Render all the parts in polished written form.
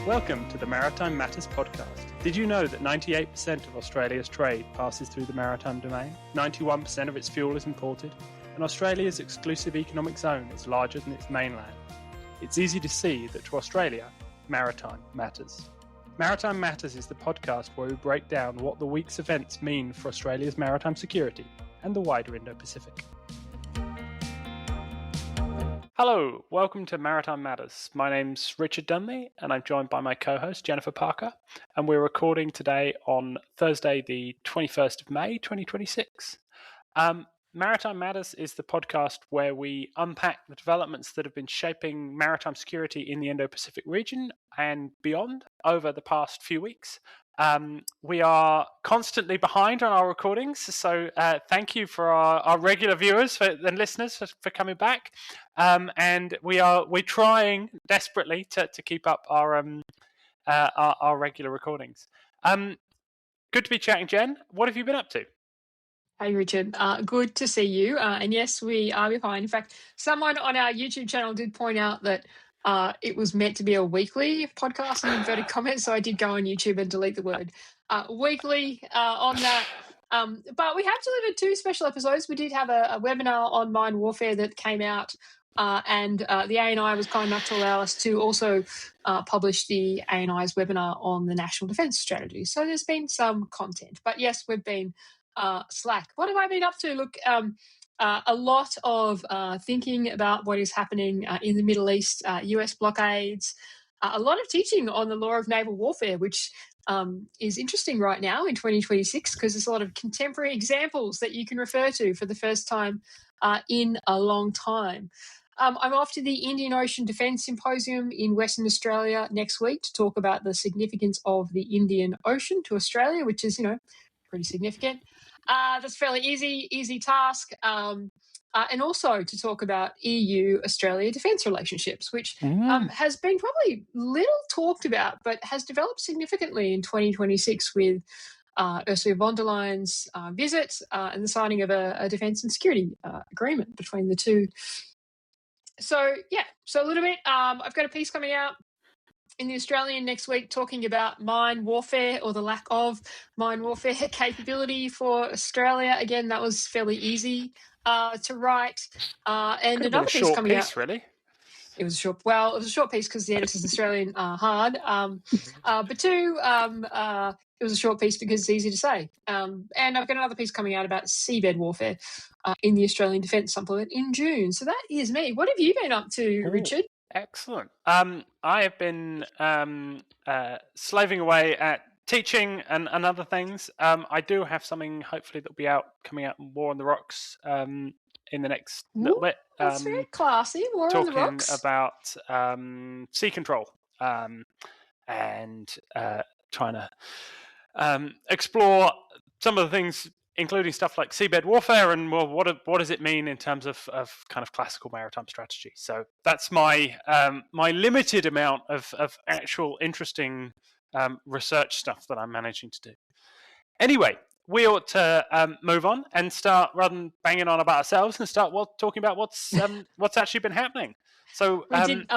Welcome to the Maritime Matters podcast. Did you know that 98% of Australia's trade passes through the maritime domain? 91% of its fuel is imported, and Australia's exclusive economic zone is larger than its mainland. It's easy to see that to Australia, maritime matters. Maritime Matters is the podcast where we break down what the week's events mean for Australia's maritime security and the wider Indo-Pacific. Hello, welcome to Maritime Matters. My name's Richard Dunley and I'm joined by my co-host Jennifer Parker, and we're recording today on Thursday the 21st of May 2026. Maritime Matters is the podcast where we unpack the developments that have been shaping maritime security in the Indo-Pacific region and beyond over the past few weeks. We are constantly behind on our recordings, so thank you for our regular viewers and listeners for coming back. And we're trying desperately to keep up our regular recordings. Good to be chatting, Jen. What have you been up to? Hey, Richard. Good to see you. And yes, we are behind. In fact, someone on our YouTube channel did point out that it was meant to be a weekly podcast in inverted comments, so I did go on YouTube and delete the word weekly on that. But we have delivered 2 special episodes. We did have a webinar on mine warfare that came out, and the ANI was kind enough to allow us to also publish the ANI's webinar on the National Defence Strategy. So there's been some content. But yes, we've been slack. What have I been up to? Look, a lot of thinking about what is happening in the Middle East, US blockades, a lot of teaching on the law of naval warfare, which is interesting right now in 2026 because there's a lot of contemporary examples that you can refer to for the first time in a long time. I'm off to the Indian Ocean Defence Symposium in Western Australia next week to talk about the significance of the Indian Ocean to Australia, which is, pretty significant. That's a fairly easy task. And also to talk about EU-Australia defence relationships, which has been probably little talked about, but has developed significantly in 2026 with Ursula von der Leyen's visit and the signing of a defence and security agreement between the two. So a little bit. I've got a piece coming out in the Australian next week talking about mine warfare or the lack of mine warfare capability for Australia. Again, that was fairly easy to write. And another piece coming out. Really? It was a short piece because the editor's Australian hard. But 2, it was a short piece because it's easy to say. And I've got another piece coming out about seabed warfare in the Australian Defence Supplement in June. So that is me. What have you been up to, Richard? Excellent. I have been slaving away at teaching and other things. I do have something hopefully that will be coming out more on the rocks in the next little bit. That's very classy. More on the rocks. Talking about sea control and trying to explore some of the things, including stuff like seabed warfare and what does it mean in terms of kind of classical maritime strategy. So that's my my limited amount of actual interesting research stuff that I'm managing to do. Anyway, we ought to move on and start, rather than banging on about ourselves, and start talking about what's actually been happening. So we did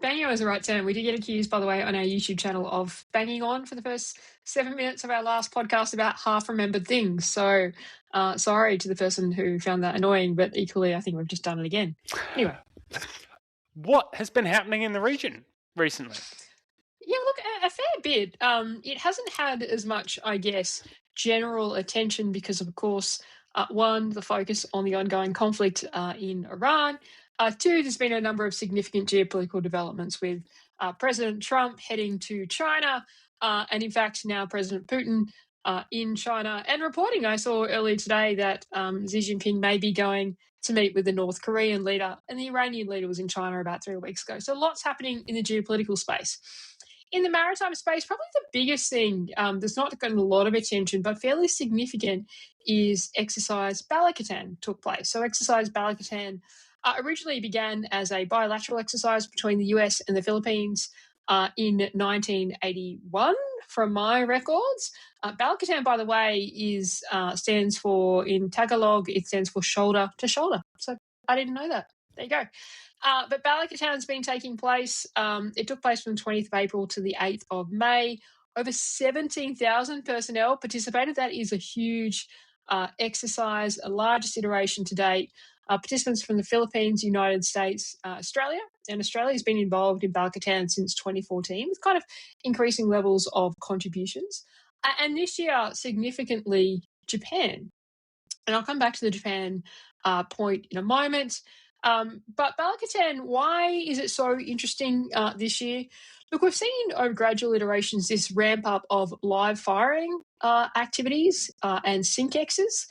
banging on is the right term. We did get accused, by the way, on our YouTube channel of banging on for the first 7 minutes of our last podcast about half-remembered things. So sorry to the person who found that annoying, but equally I think we've just done it again. Anyway. What has been happening in the region recently? Yeah, look, a fair bit. It hasn't had as much, I guess, general attention because, of course, 1, the focus on the ongoing conflict in Iran. 2, there's been a number of significant geopolitical developments with President Trump heading to China and, in fact, now President Putin in China. And reporting I saw earlier today that Xi Jinping may be going to meet with the North Korean leader, and the Iranian leader was in China about 3 weeks ago. So lots happening in the geopolitical space. In the maritime space, probably the biggest thing that's not gotten a lot of attention but fairly significant is Exercise Balikatan took place. So Exercise Balikatan originally began as a bilateral exercise between the US and the Philippines in 1981, from my records. Balikatan, by the way, stands for, in Tagalog, it stands for shoulder to shoulder. So I didn't know that. There you go. But Balikatan's been taking place. It took place from the 20th of April to the 8th of May. Over 17,000 personnel participated. That is a huge exercise, a largest iteration to date. Participants from the Philippines, United States, Australia, and Australia has been involved in Balikatan since 2014 with kind of increasing levels of contributions. And this year, significantly, Japan. And I'll come back to the Japan point in a moment. But Balikatan, why is it so interesting this year? Look, we've seen over gradual iterations this ramp up of live firing activities and SYNCXs.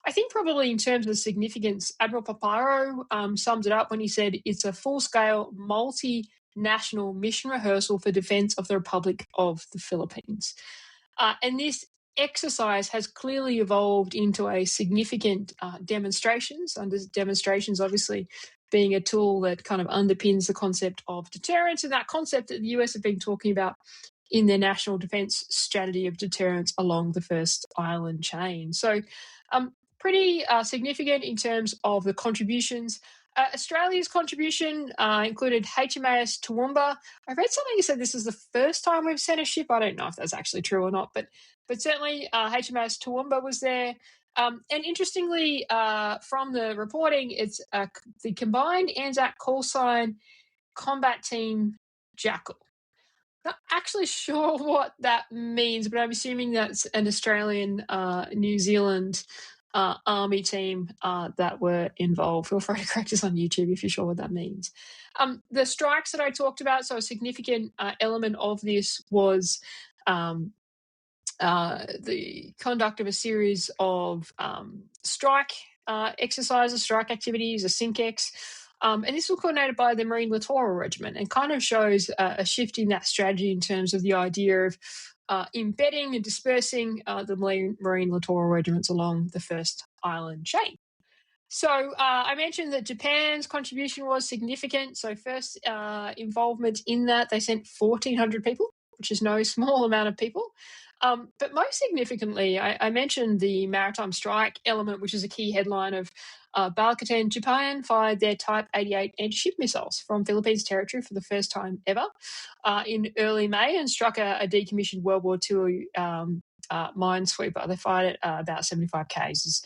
I think probably in terms of significance, Admiral Paparo summed it up when he said it's a full-scale multinational mission rehearsal for defence of the Republic of the Philippines. And this exercise has clearly evolved into a significant demonstrations, under demonstrations obviously being a tool that kind of underpins the concept of deterrence, and that concept that the US have been talking about in their national defence strategy of deterrence along the first island chain. So pretty significant in terms of the contributions. Australia's contribution included HMAS Toowoomba. I read something that said this is the first time we've sent a ship. I don't know if that's actually true or not, but certainly HMAS Toowoomba was there. And interestingly, from the reporting, it's the combined Anzac call sign combat team Jackal. Not actually sure what that means, but I'm assuming that's an Australian, New Zealand army team that were involved. Feel free to correct us on YouTube if you're sure what that means. The strikes that I talked about, so a significant element of this was the conduct of a series of strike exercises, strike activities, a SYNCX. And this was coordinated by the Marine Littoral Regiment and kind of shows a shift in that strategy in terms of the idea of embedding and dispersing the Marine Littoral Regiments along the first island chain. So I mentioned that Japan's contribution was significant. So first involvement in that, they sent 1,400 people, which is no small amount of people. But most significantly, I mentioned the maritime strike element, which is a key headline of Balikatan. Japan fired their Type 88 anti-ship missiles from Philippines territory for the first time ever in early May and struck a decommissioned World War II minesweeper. They fired it about 75 k's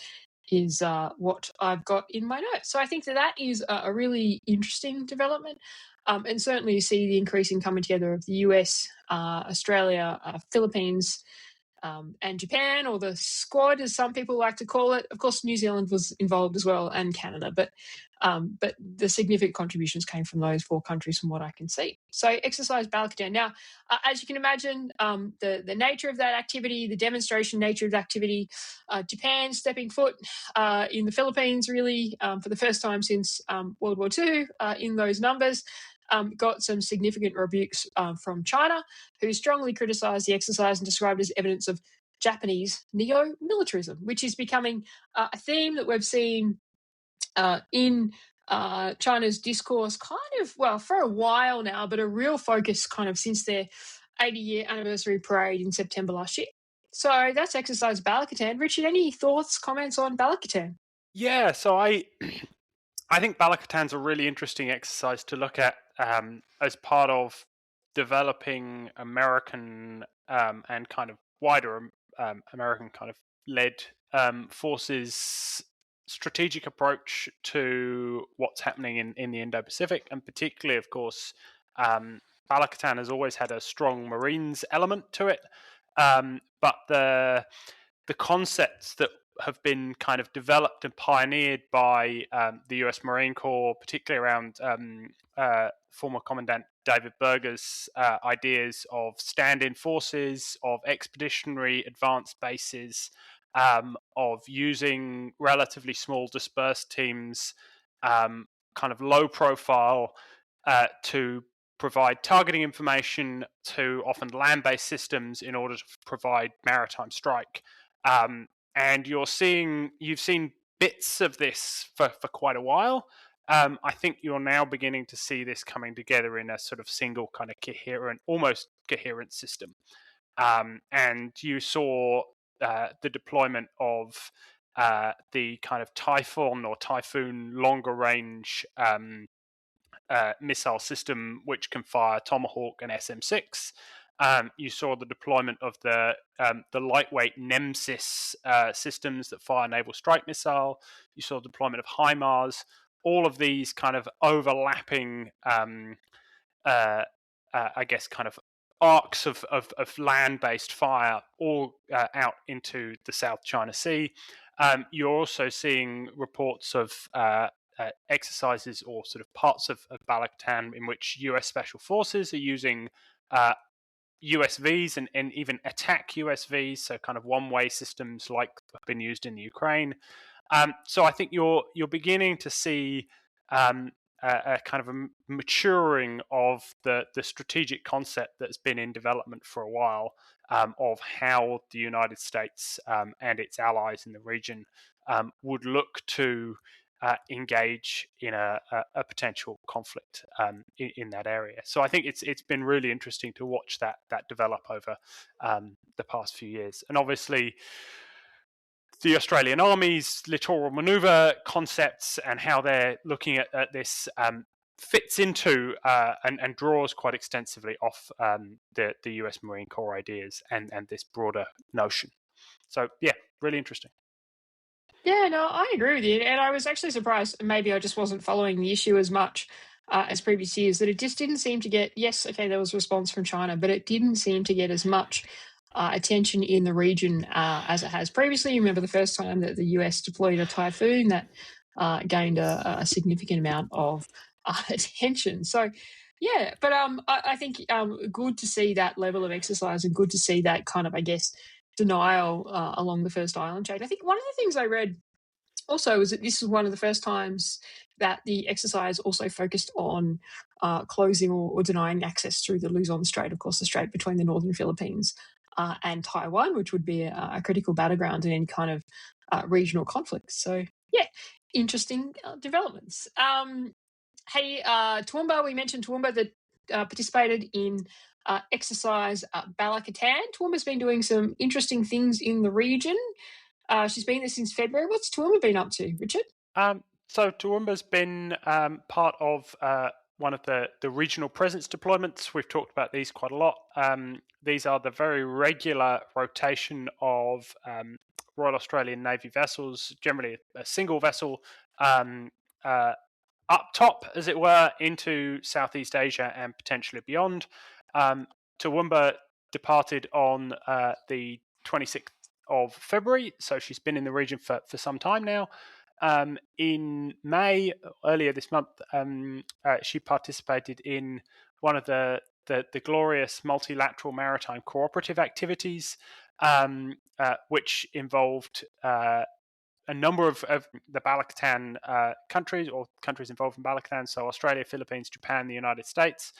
is what I've got in my notes. So I think that is a really interesting development. And certainly you see the increasing coming together of the US, Australia, Philippines, and Japan, or the squad, as some people like to call it. Of course, New Zealand was involved as well, and Canada, but the significant contributions came from those four countries from what I can see. So exercise Balikatan. Now, as you can imagine, the nature of that activity, the demonstration nature of the activity, Japan stepping foot in the Philippines really for the first time since World War II in those numbers. Got some significant rebukes from China, who strongly criticised the exercise and described it as evidence of Japanese neo-militarism, which is becoming a theme that we've seen in China's discourse for a while now, but a real focus kind of since their 80-year anniversary parade in September last year. So that's exercise Balikatan. Richard, any thoughts, comments on Balikatan? Yeah, so I think Balikatan's a really interesting exercise to look at as part of developing American and kind of wider American kind of led forces strategic approach to what's happening in the Indo-Pacific, and particularly, of course, Balikatan has always had a strong Marines element to it, but the concepts that have been kind of developed and pioneered by the US Marine Corps, particularly around former Commandant David Berger's ideas of stand-in forces, of expeditionary advanced bases, of using relatively small dispersed teams, kind of low profile, to provide targeting information to often land-based systems in order to provide maritime strike. And you've seen bits of this for quite a while. I think you're now beginning to see this coming together in a sort of single kind of almost coherent system. And you saw the deployment of the kind of Typhoon longer range missile system, which can fire Tomahawk and SM-6. You saw the deployment of the lightweight Nemesis systems that fire naval strike missile. You saw the deployment of HIMARS. All of these kind of overlapping, I guess, kind of arcs of land-based fire all out into the South China Sea. You're also seeing reports of exercises or sort of parts of Balikatan in which US Special Forces are using USVs and even attack USVs, so kind of one-way systems like have been used in the Ukraine. So I think you're beginning to see a kind of a maturing of the strategic concept that's been in development for a while of how the United States and its allies in the region would look to engage in a potential conflict in that area. So I think it's been really interesting to watch that develop over the past few years. And obviously, the Australian Army's littoral manoeuvre concepts and how they're looking at this fits into and draws quite extensively off the US Marine Corps ideas and this broader notion. So yeah, really interesting. Yeah, no, I agree with you. And I was actually surprised, maybe I just wasn't following the issue as much as previous years, that it just didn't seem to get, yes, okay, there was a response from China, but it didn't seem to get as much attention in the region as it has previously. You remember the first time that the US deployed a Typhoon, that gained a significant amount of attention. So, yeah, but I think good to see that level of exercise and good to see that kind of, I guess, denial along the first island chain. I think one of the things I read also was that this was one of the first times that the exercise also focused on closing or denying access through the Luzon Strait, of course, the strait between the northern Philippines and Taiwan, which would be a critical battleground in any kind of regional conflict. So, yeah, interesting developments. Hey, Toowoomba, we mentioned Toowoomba that participated in exercise Balikatan. Toowoomba's been doing some interesting things in the region. She's been there since February. What's Toowoomba been up to, Richard? So Toowoomba's been part of one of the regional presence deployments. We've talked about these quite a lot. These are the very regular rotation of Royal Australian Navy vessels, generally a single vessel, up top, as it were, into Southeast Asia and potentially beyond. Toowoomba departed on the 26th of February, so she's been in the region for some time now. In May, earlier this month, she participated in one of the glorious multilateral maritime cooperative activities, which involved a number of the Balikatan countries, or countries involved in Balikatan, so Australia, Philippines, Japan, the United States.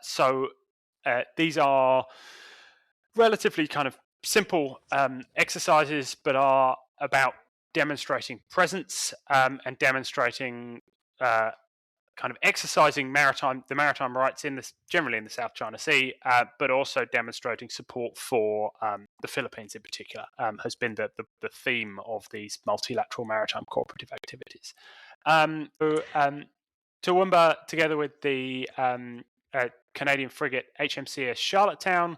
So these are relatively kind of simple exercises, but are about demonstrating presence and demonstrating kind of exercising the maritime rights generally in the South China Sea, but also demonstrating support for the Philippines in particular, has been the theme of these multilateral maritime cooperative activities. Toowoomba, together with the Canadian frigate HMCS Charlottetown,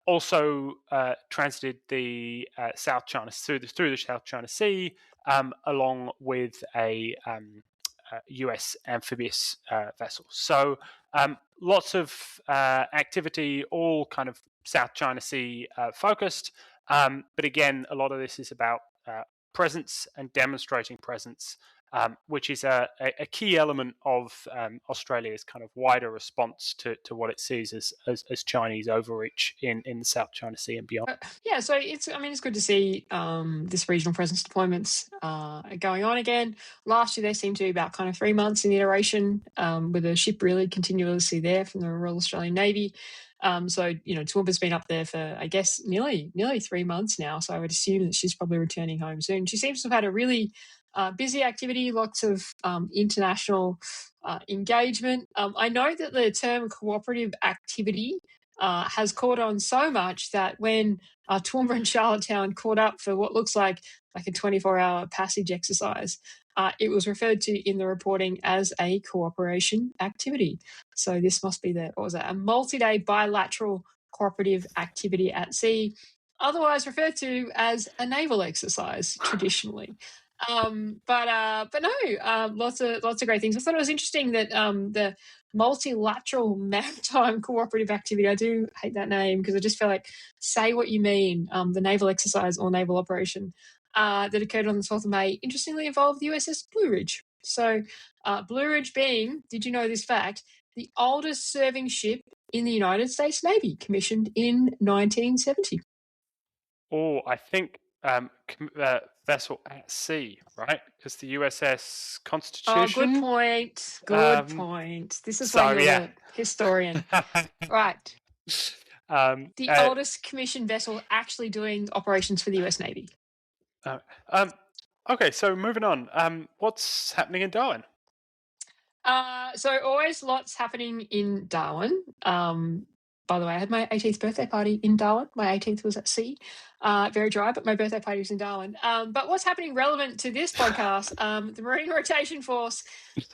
also transited the South China through the South China Sea, along with a US amphibious vessel. So lots of activity, all kind of South China Sea focused. But again, a lot of this is about presence and demonstrating presence, which is a key element of Australia's kind of wider response to what it sees as Chinese overreach in the South China Sea and beyond. Yeah, so it's good to see this regional presence deployments going on again. Last year they seemed to be about kind of 3 months in the iteration, with a ship really continuously there from the Royal Australian Navy. So Toowoomba's been up there for, I guess, nearly 3 months now. So I would assume that she's probably returning home soon. She seems to have had a really busy activity, lots of international engagement. I know that the term cooperative activity has caught on so much that when Toowoomba and Charlottetown caught up for what looks like a 24-hour passage exercise, it was referred to in the reporting as a cooperation activity. So this must be a multi-day bilateral cooperative activity at sea, otherwise referred to as a naval exercise traditionally. But no, lots of great things. I thought it was interesting that the multilateral maritime cooperative activity. I do hate that name because I just feel like say what you mean. The naval exercise or naval operation that occurred on the 12th of May, interestingly involved the USS Blue Ridge. So Blue Ridge being, did you know this fact, the oldest serving ship in the United States Navy, commissioned in 1970. Oh, I think vessel at sea, right? Because the USS Oh, good Constitution. point. Good point. This is why So you're yeah. the historian. Right. The uh, oldest commissioned vessel actually doing operations for the US Navy. okay, so moving on. What's happening in Darwin? So always lots happening in Darwin. By the way, I had my 18th birthday party in Darwin. My 18th was at sea. Very dry, but my birthday party was in Darwin. But what's happening relevant to this podcast, the Marine Rotation Force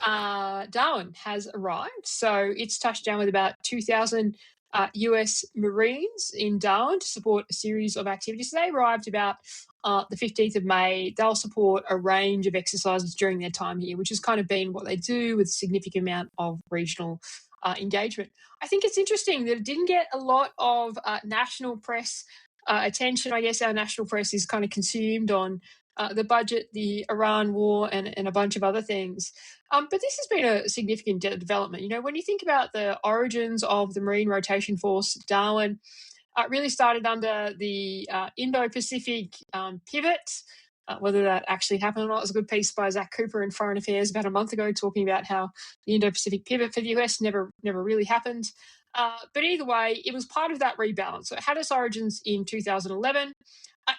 Darwin has arrived. So it's touched down with about 2,000 US Marines in Darwin to support a series of activities. So they arrived about the 15th of May. They'll support a range of exercises during their time here, which has kind of been what they do with a significant amount of regional engagement. I think it's interesting that it didn't get a lot of national press attention. I guess our national press is kind of consumed on the budget, the Iran war, and a bunch of other things. But this has been a significant development. You know, when you think about the origins of the Marine Rotation Force, Darwin, really started under the Indo-Pacific pivot. Whether that actually happened or not, was a good piece by Zach Cooper in Foreign Affairs about a month ago, talking about how the Indo-Pacific pivot for the US never really happened. But either way, it was part of that rebalance. So it had its origins in 2011.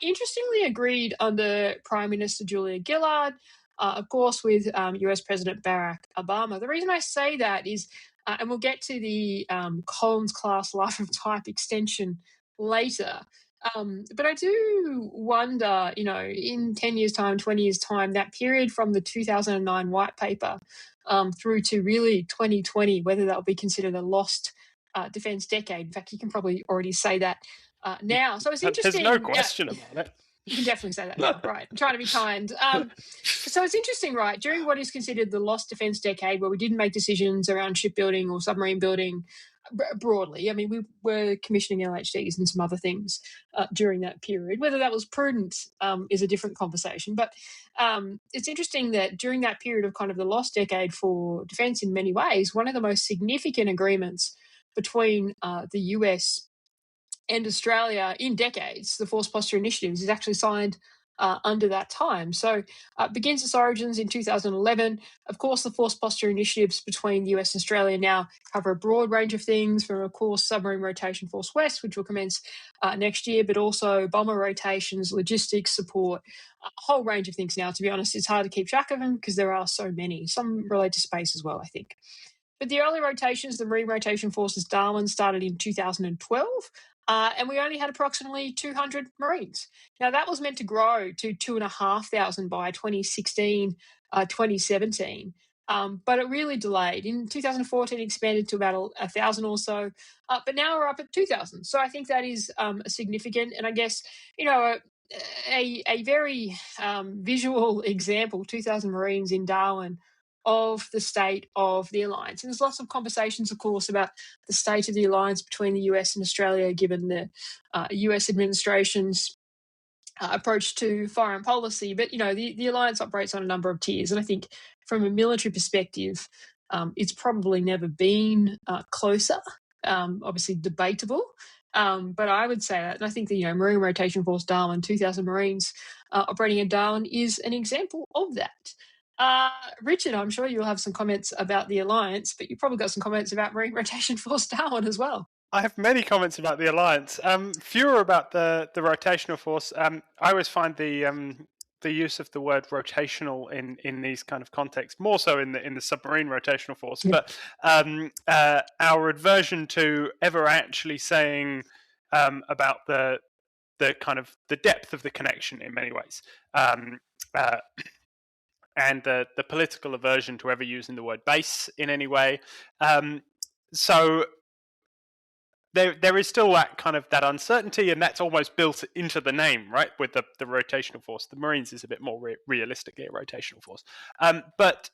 Interestingly, agreed under Prime Minister Julia Gillard, of course, with US President Barack Obama. The reason I say that is, and we'll get to the Collins class life of type extension later. But I do wonder, you know, in 10 years' time, 20 years' time, that period from the 2009 white paper through to really 2020, whether that will be considered a lost defence decade. In fact, you can probably already say that now. So it's interesting. There's no question about it. You can definitely say that now, right? I'm trying to be kind. So it's interesting, right? During what is considered the lost defence decade, where we didn't make decisions around shipbuilding or submarine building broadly. I mean, we were commissioning LHDs and some other things during that period. Whether that was prudent is a different conversation. But it's interesting that during that period of kind of the lost decade for defence in many ways, one of the most significant agreements between the US and Australia in decades, the Force Posture Initiatives, is actually signed under that time. So it begins its origins in 2011. Of course, the Force Posture Initiatives between the US and Australia now cover a broad range of things, from, of course, Submarine Rotation Force West, which will commence next year, but also bomber rotations, logistics support, a whole range of things now. To be honest, it's hard to keep track of them because there are so many. Some relate to space as well, I think. But the early rotations, the Marine Rotation Forces Darwin, started in 2012. And we only had approximately 200 Marines. Now, that was meant to grow to 2,500 by 2016, 2017. But it really delayed. In 2014, it expanded to about 1,000 or so. But now we're up at 2,000. So I think that is significant. And I guess, you know, a very visual example, 2,000 Marines in Darwin, of the state of the alliance. And there's lots of conversations, of course, about the state of the alliance between the US and Australia, given the US administration's approach to foreign policy. But, you know, the alliance operates on a number of tiers. And I think from a military perspective, it's probably never been closer, obviously debatable. But I would say that, and I think the Marine Rotation Force Darwin, 2,000 Marines operating in Darwin, is an example of that. Richard, I'm sure you'll have some comments about the alliance, but you've probably got some comments about Marine Rotation Force Darwin as well. I have many comments about the alliance. Fewer about the rotational force. I always find the use of the word rotational in these kind of contexts, more so in the submarine rotational force. Yeah. But our aversion to ever actually saying about the kind of the depth of the connection in many ways. And the political aversion to ever using the word base in any way. So there is still that kind of that uncertainty, and that's almost built into the name, right? With the rotational force, the Marines is a bit more realistically a rotational force, but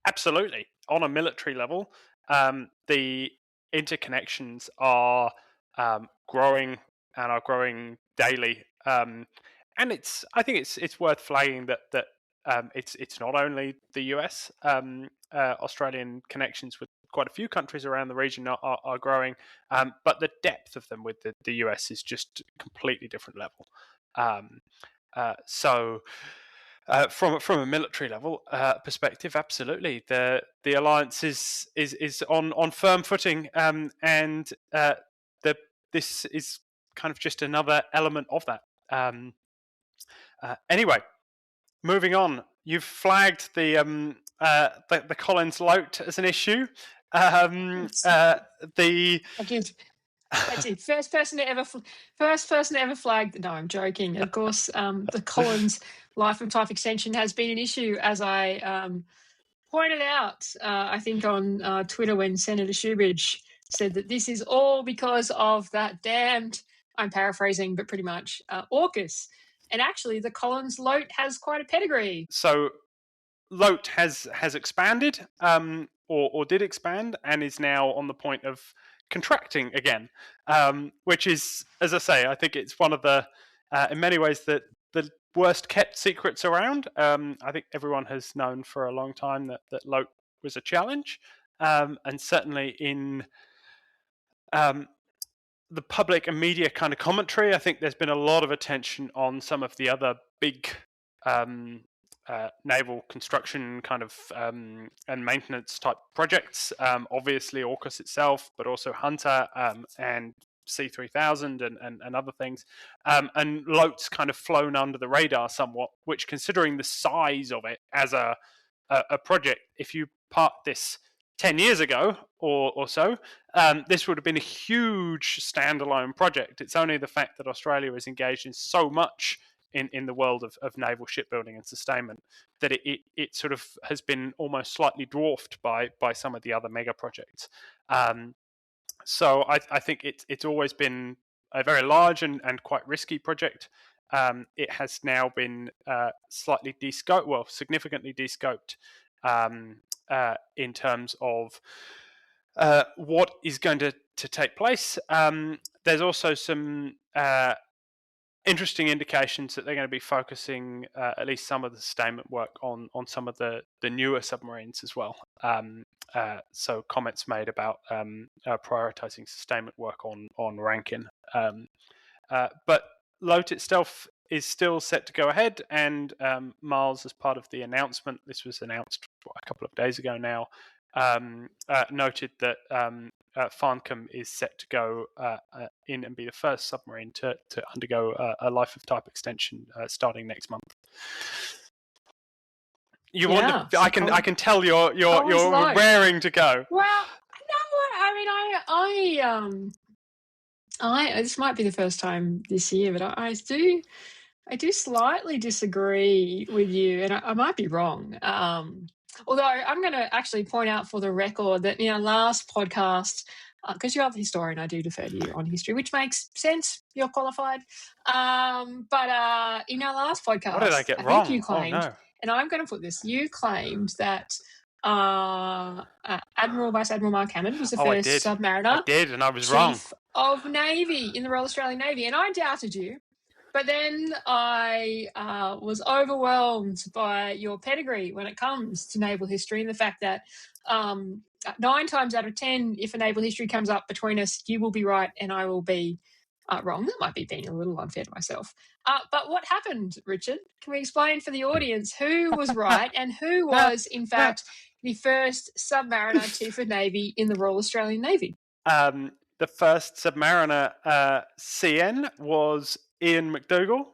absolutely on a military level, the interconnections are growing and are growing daily, and I think it's worth flagging that it's not only the US. Australian connections with quite a few countries around the region are growing, but the depth of them with the US is just completely different level. So from a military level perspective, absolutely, the alliance is on firm footing, and this is kind of just another element of that. Anyway, moving on, you've flagged the Collins Lote as an issue. I did. First person to ever flagged. No, I'm joking. Of course, the Collins life of type extension has been an issue, as I pointed out, I think on Twitter, when Senator Shoebridge said that this is all because of that damned, I'm paraphrasing, but pretty much, AUKUS. And actually, the Collins Lote has quite a pedigree. So Lote has expanded, or did expand, and is now on the point of contracting again, which is, as I say, I think it's one of the, in many ways, the worst kept secrets around. I think everyone has known for a long time that Lote was a challenge, and certainly in the public and media kind of commentary, I think there's been a lot of attention on some of the other big naval construction kind of and maintenance type projects. Obviously, AUKUS itself, but also Hunter and C3000 and other things. And Lote's kind of flown under the radar somewhat, which, considering the size of it as a project, if you parked this 10 years ago or so, this would have been a huge standalone project. It's only the fact that Australia is engaged in so much in the world of naval shipbuilding and sustainment that it sort of has been almost slightly dwarfed by some of the other mega projects. So I think it's always been a very large and quite risky project. It has now been slightly descoped, well, significantly descoped, in terms of what is going to take place. There's also some interesting indications that they're going to be focusing at least some of the sustainment work on some of the newer submarines as well. So comments made about prioritizing sustainment work on Rankin. But Lote itself is still set to go ahead, and Miles, as part of the announcement, this was announced a couple of days ago now, noted that Farncombe is set to go in and be the first submarine to undergo a life of type extension starting next month. You want to, I can tell you're raring to go. Well, no, I mean, this might be the first time this year, but I do slightly disagree with you, and I might be wrong. Although I'm going to actually point out for the record that in our last podcast, because you are the historian, I do defer to you on history, which makes sense. You're qualified. But in our last podcast, what did I get wrong? Think you claimed, oh, no. and I'm going to put this, you claimed that Vice Admiral Mark Hammond was the first submariner. I did, and I was wrong. Chief of Navy in the Royal Australian Navy, and I doubted you. But then I was overwhelmed by your pedigree when it comes to naval history, and the fact that 9 times out of 10, if a naval history comes up between us, you will be right and I will be wrong. That might be being a little unfair to myself. But what happened, Richard? Can we explain for the audience who was right and who was, in fact, the first submariner chief of Navy in the Royal Australian Navy? The first submariner CN was Ian McDougall,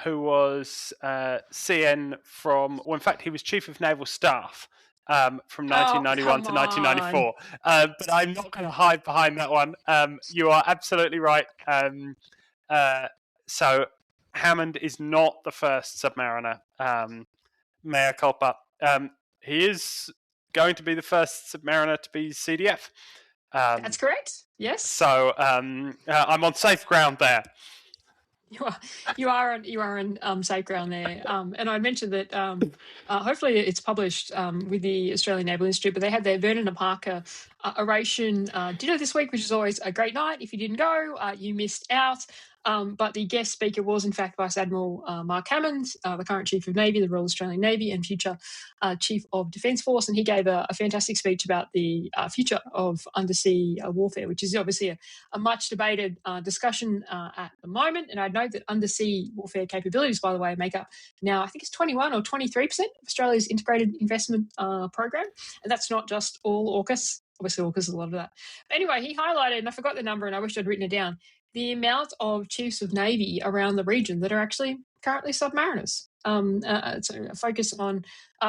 who was CN from, well, in fact, he was Chief of Naval Staff from 1991 to 1994. But I'm not going to hide behind that one. You are absolutely right. So Hammond is not the first submariner. Mea culpa. He is going to be the first submariner to be CDF. That's correct. Yes. So I'm on safe ground there. You are on safe ground there. And I mentioned that hopefully it's published with the Australian Naval Institute, but they had their Vernon and Parker oration dinner this week, which is always a great night. If you didn't go, you missed out. But the guest speaker was, in fact, Vice Admiral Mark Hammond, the current Chief of Navy, the Royal Australian Navy, and future Chief of Defence Force. And he gave a fantastic speech about the future of undersea warfare, which is obviously a much debated discussion at the moment. And I'd note that undersea warfare capabilities, by the way, make up now, I think it's 21 or 23% of Australia's integrated investment program. And that's not just all AUKUS. Obviously, AUKUS is a lot of that. But anyway, he highlighted, and I forgot the number and I wish I'd written it down, the amount of chiefs of Navy around the region that are actually currently submariners. So a focus on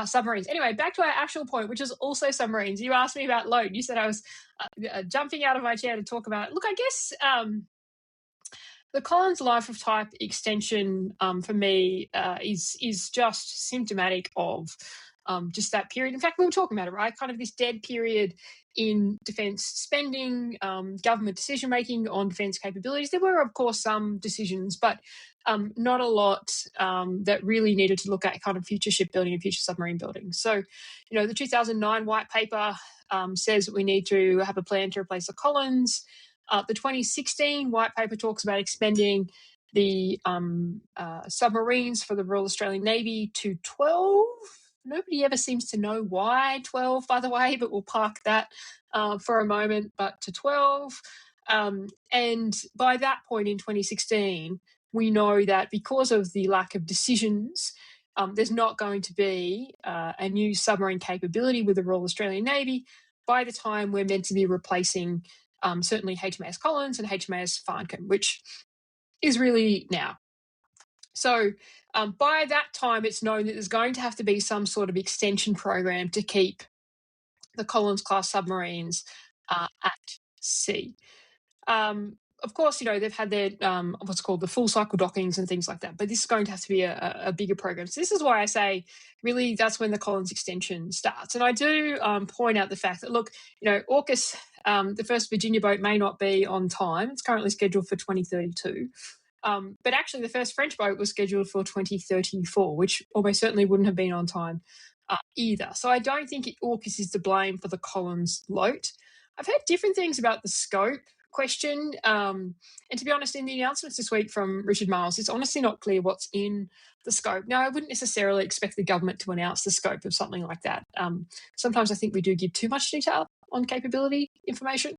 submarines. Anyway, back to our actual point, which is also submarines. You asked me about load. You said I was jumping out of my chair to talk about it. Look, I guess the Collins life of type extension for me is just symptomatic of just that period. In fact, we were talking about it, right? Kind of this dead period in defence spending, government decision-making on defence capabilities. There were, of course, some decisions, but not a lot that really needed to look at kind of future shipbuilding and future submarine building. So, the 2009 white paper says that we need to have a plan to replace the Collins. The 2016 white paper talks about expanding the submarines for the Royal Australian Navy to 12. Nobody ever seems to know why 12, by the way, but we'll park that for a moment, but to 12. And by that point in 2016, we know that because of the lack of decisions, there's not going to be a new submarine capability with the Royal Australian Navy by the time we're meant to be replacing certainly HMAS Collins and HMAS Farncombe, which is really now. So by that time, it's known that there's going to have to be some sort of extension program to keep the Collins-class submarines at sea. Of course, they've had their what's called the full cycle dockings and things like that, but this is going to have to be a bigger program. So this is why I say, really, that's when the Collins extension starts. And I do point out the fact that, look, AUKUS, the first Virginia boat may not be on time. It's currently scheduled for 2032. But actually, the first French boat was scheduled for 2034, which almost certainly wouldn't have been on time either. So I don't think AUKUS is to blame for the Collins load. I've heard different things about the scope question. And to be honest, in the announcements this week from Richard Marles, it's honestly not clear what's in the scope. Now, I wouldn't necessarily expect the government to announce the scope of something like that. Sometimes I think we do give too much detail on capability information.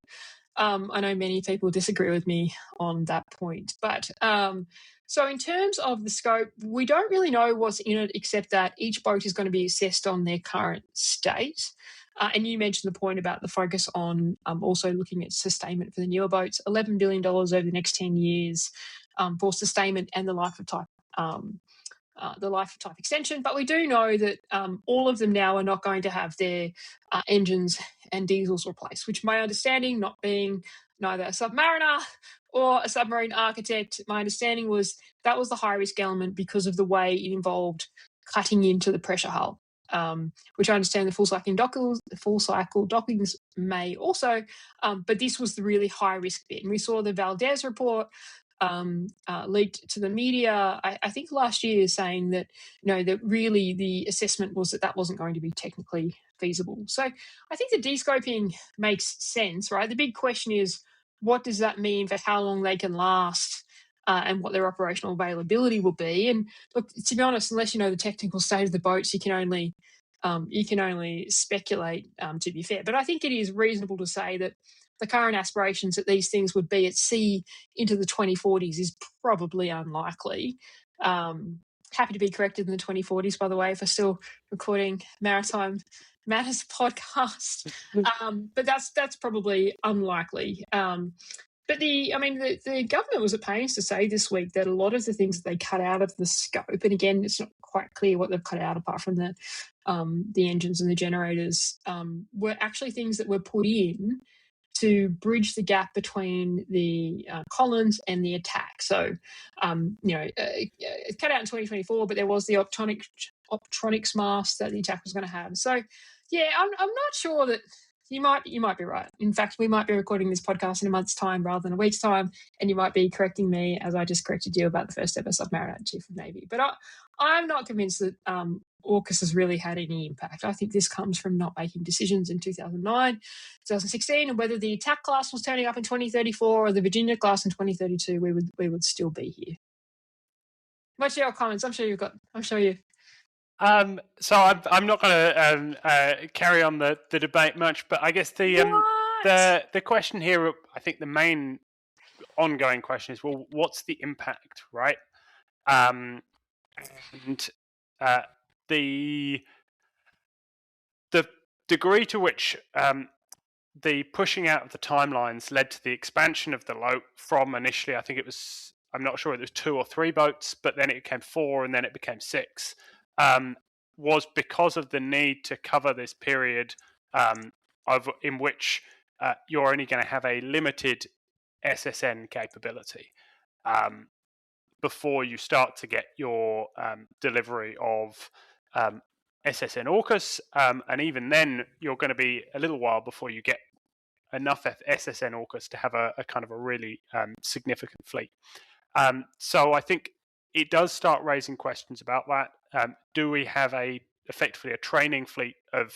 I know many people disagree with me on that point. But so in terms of the scope, we don't really know what's in it except that each boat is going to be assessed on their current state. And you mentioned the point about the focus on also looking at sustainment for the newer boats, $11 billion over the next 10 years for sustainment and the life of type extension. But we do know that all of them now are not going to have their engines and diesels replaced, which my understanding, not being neither a submariner or a submarine architect, my understanding was that was the high-risk element because of the way it involved cutting into the pressure hull. Which I understand the full cycle dockings may also, but this was the really high risk bit. And we saw the Valdez report leaked to the media, I think last year, saying that that really the assessment was that wasn't going to be technically feasible. So I think the descoping makes sense, right? The big question is, what does that mean for how long they can last? And what their operational availability will be. And look, to be honest, unless you know the technical state of the boats, you can only speculate, to be fair. But I think it is reasonable to say that the current aspirations that these things would be at sea into the 2040s is probably unlikely. Happy to be corrected in the 2040s, by the way, if we're still recording Maritime Matters podcast. But that's probably unlikely. But the government was at pains to say this week that a lot of the things that they cut out of the scope, and again, it's not quite clear what they've cut out apart from the engines and the generators, were actually things that were put in to bridge the gap between the Collins and the attack. So, it cut out in 2024, but there was the optronics mask that the attack was going to have. So, yeah, I'm not sure that you might be right. In fact, we might be recording this podcast in a month's time rather than a week's time, and you might be correcting me as I just corrected you about the first ever submariner chief of Navy. But I'm not convinced that AUKUS has really had any impact. I think this comes from not making decisions in 2009, 2016, and whether the attack class was turning up in 2034 or the Virginia class in 2032, we would still be here. What's your comments? I'm sure you. So I'm not going to carry on the debate much, but I guess the question here, I think the main ongoing question is, well, what's the impact, right? And the degree to which the pushing out of the timelines led to the expansion of the LOAT from initially, I think it was, I'm not sure, it was 2 or 3 boats, but then it became 4 and then it became 6, was because of the need to cover this period in which you're only going to have a limited SSN capability before you start to get your delivery of SSN AUKUS, and even then you're going to be a little while before you get enough SSN AUKUS to have a kind of a really significant fleet. So I think it does start raising questions about that. Do we have effectively a training fleet of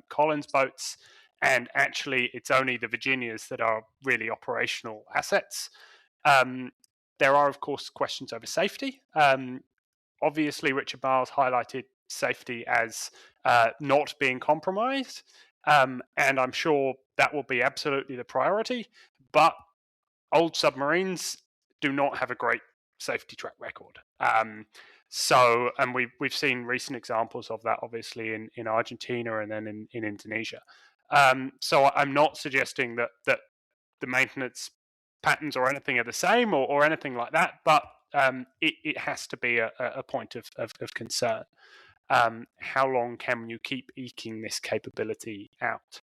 Collins boats, and actually it's only the Virginias that are really operational assets? There are, of course, questions over safety. Obviously, Richard Miles highlighted safety as not being compromised, and I'm sure that will be absolutely the priority. But old submarines do not have a great safety track record. And we've seen recent examples of that, obviously, in Argentina and then in Indonesia. So I'm not suggesting that the maintenance patterns or anything are the same or anything like that, but it has to be a point of concern. How long can you keep eking this capability out?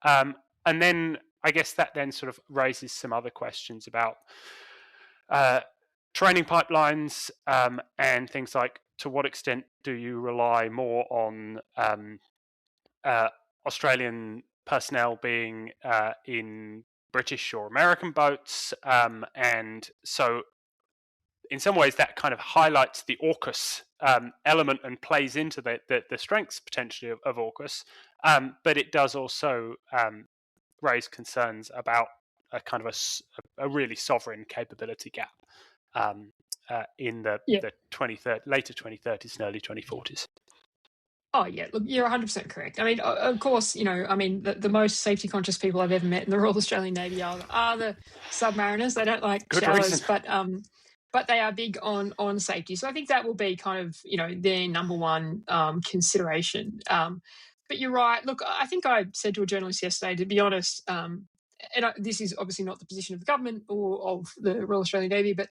And then I guess that then sort of raises some other questions about training pipelines and things like, to what extent do you rely more on Australian personnel being in British or American boats? And so in some ways that kind of highlights the AUKUS element and plays into the strengths potentially of AUKUS, but it does also raise concerns about a kind of a really sovereign capability gap in the later 2030s and early 2040s. Oh, yeah. Look, you're 100% correct. I mean, of course, the most safety conscious people I've ever met in the Royal Australian Navy are the submariners. They don't like showers, but they are big on safety. So I think that will be kind of, their number one consideration. But you're right. Look, I think I said to a journalist yesterday, to be honest, this is obviously not the position of the government or of the Royal Australian Navy, but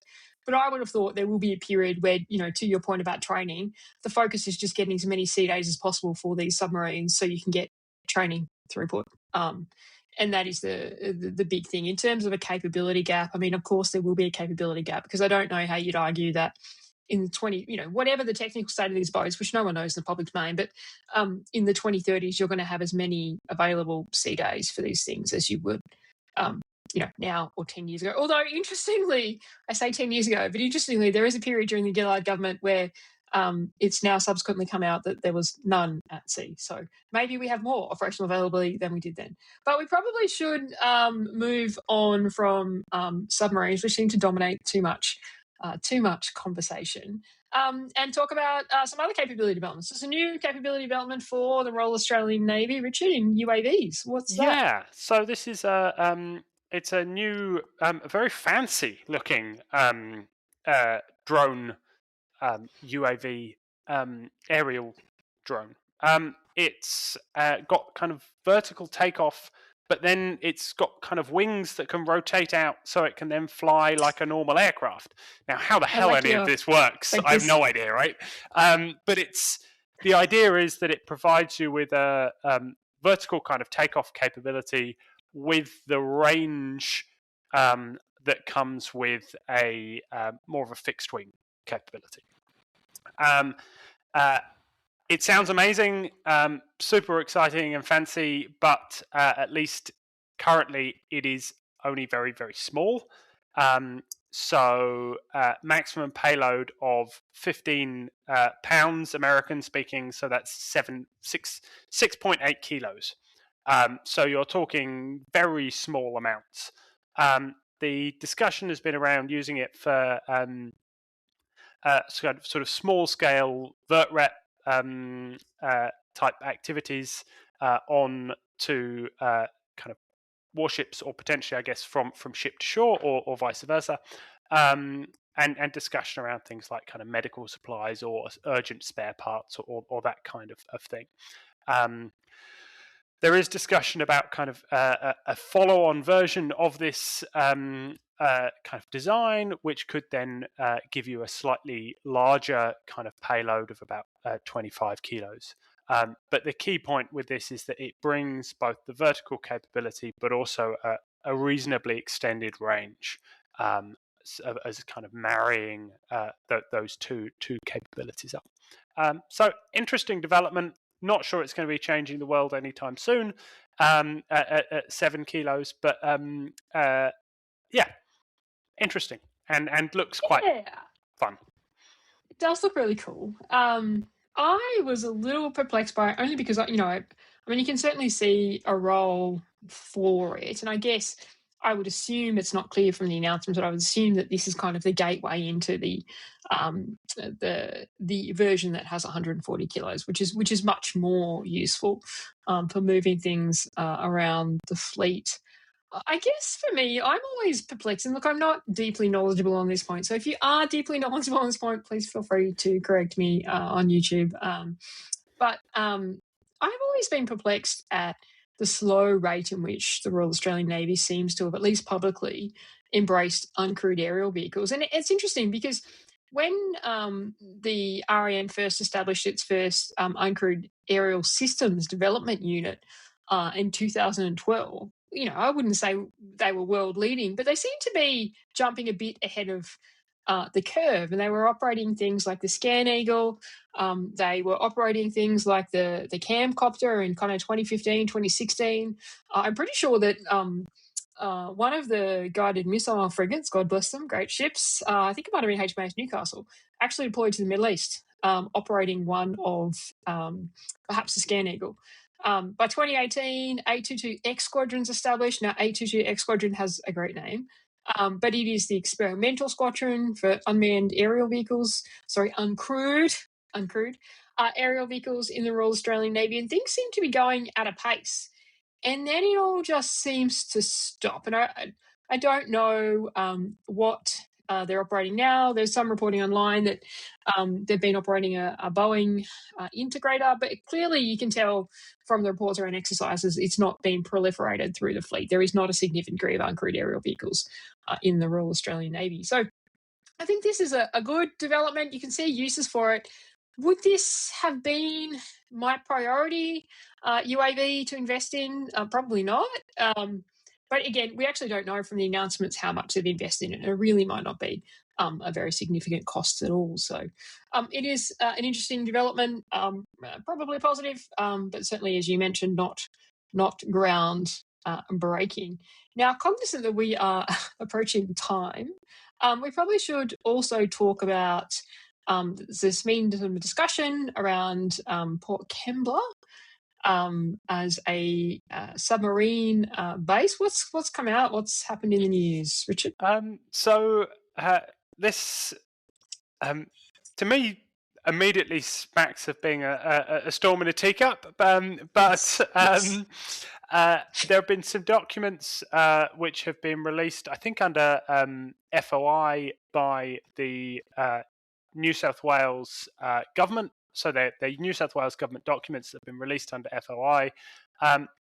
I would have thought there will be a period where, to your point about training, the focus is just getting as many sea days as possible for these submarines so you can get training throughput. And that is the big thing. In terms of a capability gap, I mean, of course, there will be a capability gap, because I don't know how you'd argue that in the whatever the technical state of these boats, which no one knows in the public domain, but in the 2030s, you're going to have as many available sea days for these things as you would now or 10 years ago. Although, interestingly, I say 10 years ago, but interestingly, there is a period during the Gillard government where it's now subsequently come out that there was none at sea. So maybe we have more operational availability than we did then. But we probably should move on from submarines, which seem to dominate too much conversation, and talk about some other capability developments. There's a new capability development for the Royal Australian Navy, Richard, in UAVs. What's that? Yeah, so this is it's a new, very fancy looking drone, UAV, aerial drone. It's got kind of vertical takeoff but then it's got kind of wings that can rotate out so it can then fly like a normal aircraft. Now, how the hell any of this works, I have no idea, right? But the idea is that it provides you with a vertical kind of takeoff capability with the range that comes with a more of a fixed wing capability. It sounds amazing, super exciting and fancy, but at least currently it is only very, very small. So maximum payload of 15 pounds American speaking, so that's 6.8 kilos. So you're talking very small amounts. The discussion has been around using it for sort of small scale vert rep type activities on to kind of warships, or potentially, I guess, from ship to shore, or vice versa, and discussion around things like kind of medical supplies or urgent spare parts, or that kind of thing. There is discussion about kind of a follow-on version of this kind of design, which could then give you a slightly larger kind of payload of about 25 kilos. But the key point with this is that it brings both the vertical capability, but also a reasonably extended range, as kind of marrying those two capabilities up. So interesting development. Not sure it's going to be changing the world anytime soon at 7 kilos, but yeah, interesting and looks quite fun. It does look really cool. I was a little perplexed by it, only because, I mean, you can certainly see a role for it, and I guess I would assume, it's not clear from the announcement, but I would assume that this is kind of the gateway into the version that has 140 kilos, which is much more useful for moving things around the fleet. I guess for me, I'm always perplexed. And look, I'm not deeply knowledgeable on this point. So if you are deeply knowledgeable on this point, please feel free to correct me on YouTube. But I've always been perplexed at the slow rate in which the Royal Australian Navy seems to have, at least publicly, embraced uncrewed aerial vehicles. And it's interesting because when the RAN first established its first uncrewed aerial systems development unit in 2012, I wouldn't say they were world leading, but they seem to be jumping a bit ahead of the curve. And they were operating things like the Scan Eagle. They were operating things like the Camcopter in kind of 2015, 2016. I'm pretty sure that one of the guided missile frigates, God bless them, great ships, I think it might have been HMAS Newcastle, actually deployed to the Middle East, operating one of perhaps the Scan Eagle. By 2018, 822X Squadron's established. Now, 822X Squadron has a great name, but it is the experimental squadron for unmanned aerial vehicles, uncrewed aerial vehicles in the Royal Australian Navy, and things seem to be going at a pace. And then it all just seems to stop. And I don't know what they're operating now. There's some reporting online that they've been operating a Boeing integrator, but clearly you can tell from the reports around exercises, it's not being proliferated through the fleet. There is not a significant degree of uncrewed aerial vehicles in the Royal Australian Navy. So I think this is a good development. You can see uses for it. Would this have been my priority UAV to invest in? Probably not. But again, we actually don't know from the announcements how much they've invested in it. It really might not be a very significant cost at all. So it is an interesting development, probably positive, but certainly, as you mentioned, not ground breaking. Now, cognizant that we are approaching time, we probably should also talk about there's been some discussion around Port Kembla as a submarine base. What's come out? What's happened in the news, Richard? So this, to me, immediately smacks of being a storm in a teacup. But there have been some documents which have been released, I think, under FOI by the New South Wales government. So they're New South Wales government documents that have been released under FOI,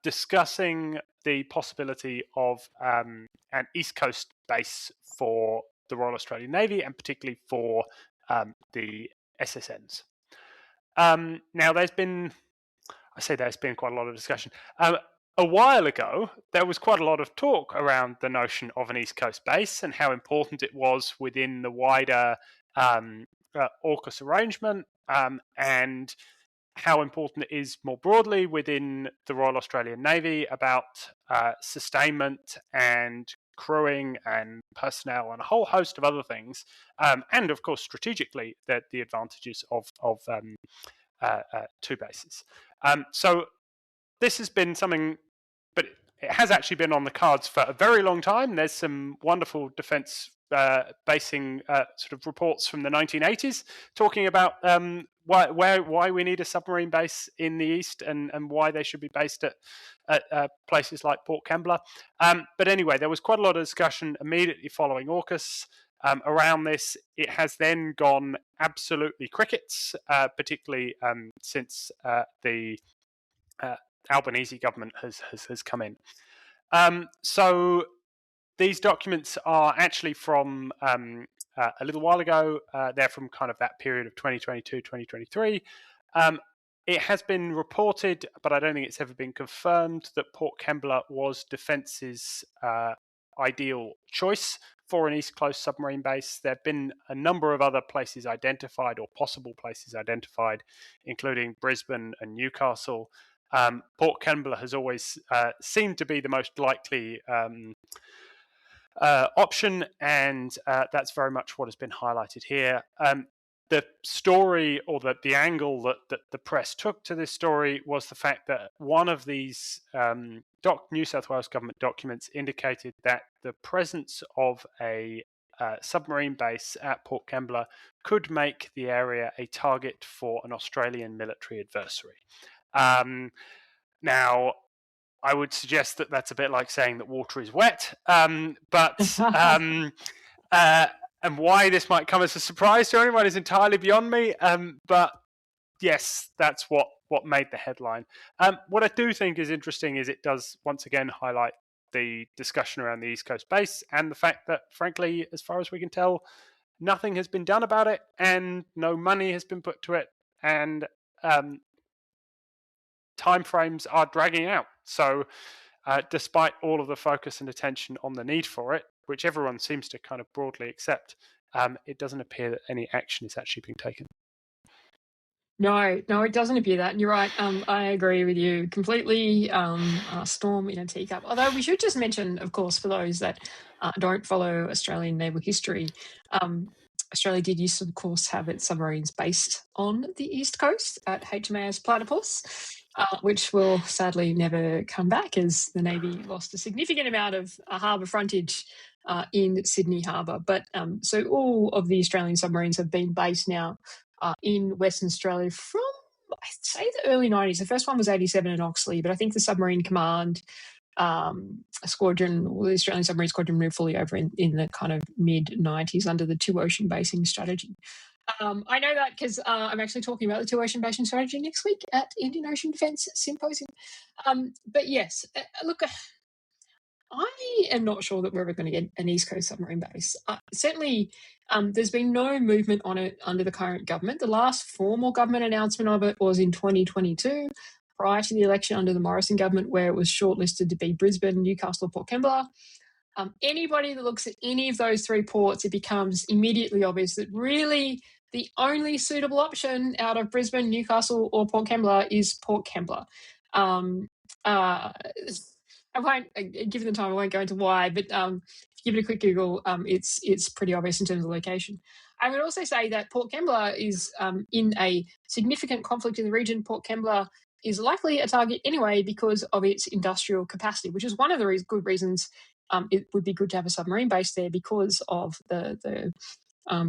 discussing the possibility of an East Coast base for the Royal Australian Navy, and particularly for the SSNs. Now, there's been quite a lot of discussion. A while ago, there was quite a lot of talk around the notion of an East Coast base and how important it was within the wider AUKUS arrangement, and how important it is more broadly within the Royal Australian Navy about sustainment and crewing and personnel and a whole host of other things, and of course strategically the advantages of two bases. So this has been something, but it has actually been on the cards for a very long time. There's some wonderful defence basing sort of reports from the 1980s talking about why we need a submarine base in the east, and why they should be based at places like Port Kembla. But anyway, there was quite a lot of discussion immediately following AUKUS around this. It has then gone absolutely crickets, particularly since the Albanese government has come in. So these documents are actually from a little while ago. They're from kind of that period of 2022, 2023. It has been reported, but I don't think it's ever been confirmed, that Port Kembla was Defence's ideal choice for an East Coast submarine base. There have been a number of other places identified, or possible places identified, including Brisbane and Newcastle. Port Kembla has always seemed to be the most likely option, and that's very much what has been highlighted here. The story, or the angle that the press took to this story, was the fact that one of these New South Wales government documents indicated that the presence of a submarine base at Port Kembla could make the area a target for an Australian military adversary. Now, I would suggest that that's a bit like saying that water is wet, but and why this might come as a surprise to anyone is entirely beyond me. But yes, that's what made the headline. What I do think is interesting is it does once again highlight the discussion around the East Coast base, and the fact that, frankly, as far as we can tell, nothing has been done about it, and no money has been put to it, and timeframes are dragging out. So despite all of the focus and attention on the need for it, which everyone seems to kind of broadly accept, it doesn't appear that any action is actually being taken. No, it doesn't appear that. And you're right. I agree with you completely. Storm in a teacup. Although we should just mention, of course, for those that don't follow Australian naval history, Australia did used to, of course, have its submarines based on the East Coast at HMAS Platypus, which will sadly never come back, as the Navy lost a significant amount of harbour frontage in Sydney Harbour. But so all of the Australian submarines have been based now in Western Australia from, I'd say, the early 90s. The first one was 87 in Oxley, but I think the Submarine Command Squadron, or the Australian Submarine Squadron, moved fully over in the kind of mid-90s under the two-ocean basing strategy. I know that because I'm actually talking about the two-ocean basing strategy next week at Indian Ocean Defence Symposium. But yes, look, I am not sure that we're ever going to get an East Coast submarine base. Certainly, there's been no movement on it under the current government. The last formal government announcement of it was in 2022, prior to the election under the Morrison government, where it was shortlisted to be Brisbane, Newcastle, Port Kembla. Anybody that looks at any of those three ports, it becomes immediately obvious that really the only suitable option out of Brisbane, Newcastle, or Port Kembla is Port Kembla. I won't, given the time, I won't go into why, but if you give it a quick Google, it's pretty obvious in terms of location. I would also say that Port Kembla is in a significant conflict in the region. Port Kembla is likely a target anyway because of its industrial capacity, which is one of the good reasons it would be good to have a submarine base there, because of the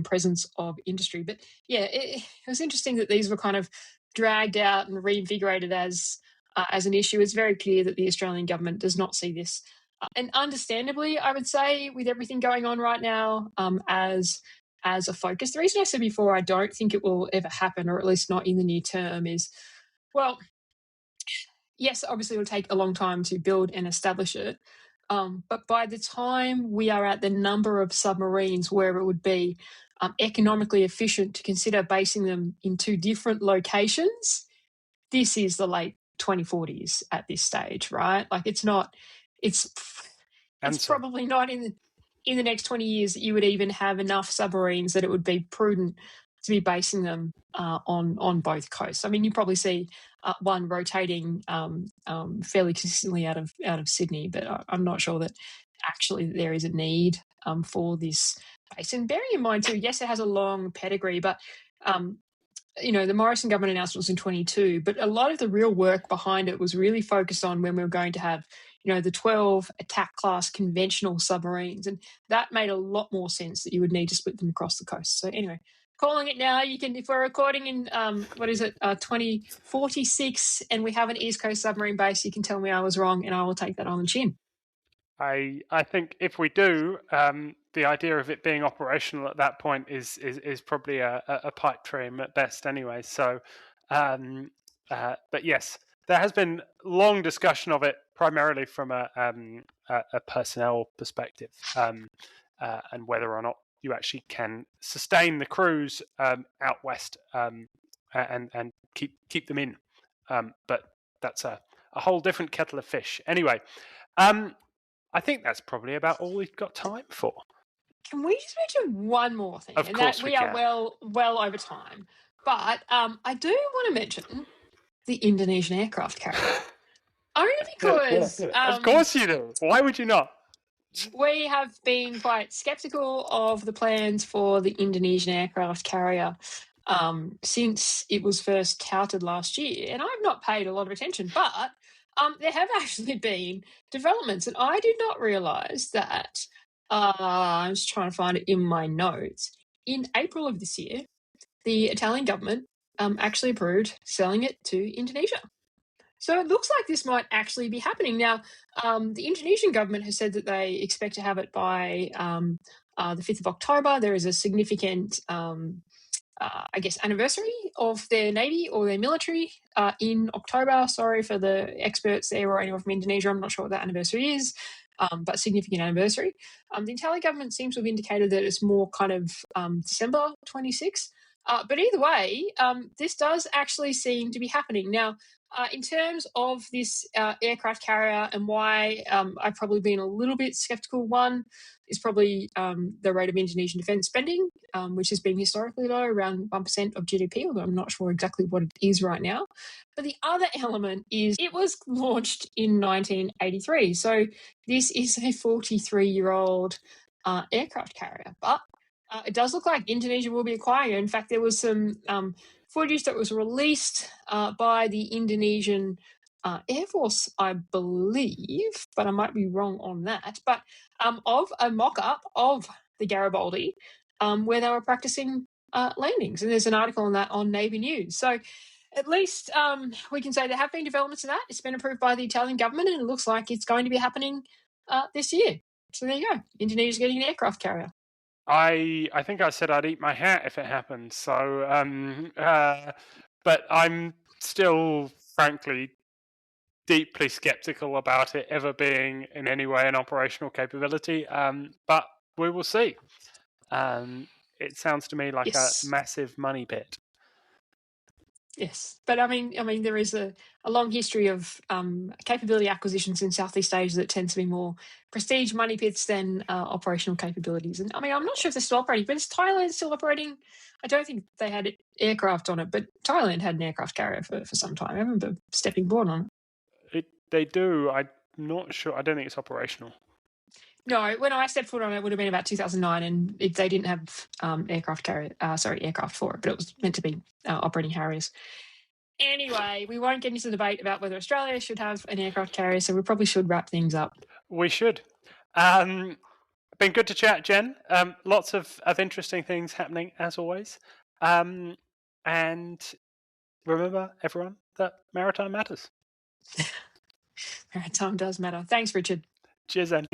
presence of industry. But yeah, it was interesting that these were kind of dragged out and reinvigorated as an issue. It's very clear that the Australian government does not see this, and understandably, I would say, with everything going on right now, as a focus. The reason I said before I don't think it will ever happen, or at least not in the near term, is, well, yes, obviously it'll take a long time to build and establish it. But by the time we are at the number of submarines where it would be economically efficient to consider basing them in two different locations, this is the late 2040s at this stage, right? Like it's probably not in the next 20 years that you would even have enough submarines that it would be prudent to be basing them on both coasts. I mean, you probably see one rotating fairly consistently out of Sydney, but I'm not sure that actually there is a need for this base. And bearing in mind too, yes, it has a long pedigree, but the Morrison government announced it was in 22, but a lot of the real work behind it was really focused on when we were going to have, the 12 attack class conventional submarines. And that made a lot more sense that you would need to split them across the coast. So anyway, calling it now, if we're recording in, 2046 and we have an East Coast submarine base, you can tell me I was wrong and I will take that on the chin. I think if we do, the idea of it being operational at that point is probably a pipe dream at best anyway. So, but yes, there has been long discussion of it, primarily from a personnel perspective, and whether or not you actually can sustain the crews out west and keep them in. But that's a whole different kettle of fish. Anyway. I think that's probably about all we've got time for. Can we just mention one more thing? Of course we are well over time. But I do want to mention the Indonesian aircraft carrier. Only because... of course you do. Why would you not? We have been quite sceptical of the plans for the Indonesian aircraft carrier since it was first touted last year. And I've not paid a lot of attention, but... there have actually been developments, and I did not realise that. I'm just trying to find it in my notes. In April of this year, the Italian government actually approved selling it to Indonesia. So it looks like this might actually be happening. Now, the Indonesian government has said that they expect to have it by the 5th of October. There is a significant anniversary of their Navy or their military in October. Sorry for the experts there or anyone from Indonesia. I'm not sure what that anniversary is, but significant anniversary. The Italian government seems to have indicated that it's more kind of December 26. But either way, this does actually seem to be happening. Now, in terms of this aircraft carrier and why I've probably been a little bit sceptical, one is probably the rate of Indonesian defence spending, which has been historically low, around 1% of GDP, although I'm not sure exactly what it is right now. But the other element is it was launched in 1983. So this is a 43-year-old aircraft carrier. But it does look like Indonesia will be acquiring. In fact, there was some footage that was released by the Indonesian Air Force, I believe, but I might be wrong on that, but of a mock-up of the Garibaldi where they were practicing landings. And there's an article on that on Navy News. So at least we can say there have been developments in that. It's been approved by the Italian government and it looks like it's going to be happening this year. So there you go. Indonesia's getting an aircraft carrier. I think I said I'd eat my hat if it happened. So, but I'm still, frankly, deeply skeptical about it ever being in any way an operational capability. But we will see. It sounds to me like a massive money pit. Yes, but I mean, there is a long history of capability acquisitions in Southeast Asia that tends to be more prestige money pits than operational capabilities. And I mean, I'm not sure if they're still operating, but is Thailand still operating? I don't think they had aircraft on it, but Thailand had an aircraft carrier for some time. I remember stepping aboard on it. They do. I'm not sure. I don't think it's operational. No, when I stepped foot on it, it would have been about 2009, and they didn't have aircraft for it, but it was meant to be operating Harriers. Anyway, we won't get into the debate about whether Australia should have an aircraft carrier, so we probably should wrap things up. We should. Been good to chat, Jen. Lots of interesting things happening, as always. And remember, everyone, that maritime matters. Maritime does matter. Thanks, Richard. Cheers, then.